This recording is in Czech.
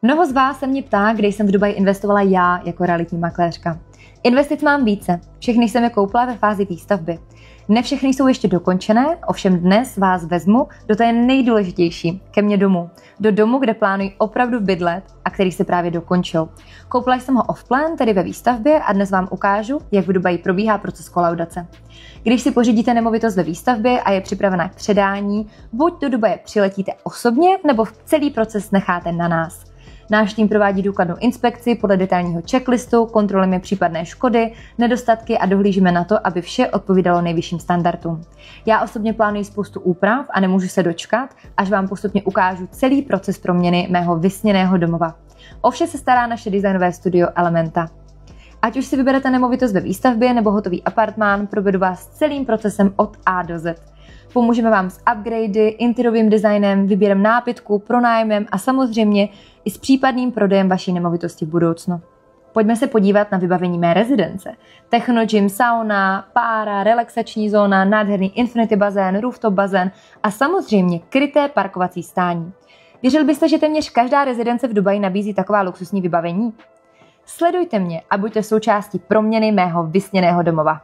Mnoho z vás se mě ptá, kde jsem v Dubaji investovala já jako realitní makléřka. Investic mám více, všechny jsem je koupila ve fázi výstavby. Ne všechny jsou ještě dokončené, ovšem dnes vás vezmu do té nejdůležitější, ke mně domů. Do domu, kde plánuji opravdu bydlet a který se právě dokončil. Koupila jsem ho off-plan, tedy ve výstavbě, a dnes vám ukážu, jak v Dubaji probíhá proces kolaudace. Když si pořídíte nemovitost ve výstavbě a je připravená k předání, buď do Dubaje přiletíte osobně, nebo celý proces necháte na nás. Náš tým provádí důkladnou inspekci podle detailního checklistu, kontrolujeme případné škody, nedostatky a dohlížíme na to, aby vše odpovídalo nejvyšším standardům. Já osobně plánuji spoustu úprav a nemůžu se dočkat, až vám postupně ukážu celý proces proměny mého vysněného domova. O vše se stará naše designové studio Elementa. Ať už si vyberete nemovitost ve výstavbě nebo hotový apartmán, provedu vás celým procesem od A do Z. Pomůžeme vám s upgradey, interiérovým designem, výběrem nábytku, pronájmem a samozřejmě i s případným prodejem vaší nemovitosti v budoucnu. Pojďme se podívat na vybavení mé rezidence. Techno gym, sauna, pára, relaxační zóna, nádherný infinity bazén, rooftop bazén a samozřejmě kryté parkovací stání. Věřil byste, že téměř každá rezidence v Dubaji nabízí taková luxusní vybavení? Sledujte mě a buďte součástí proměny mého vysněného domova.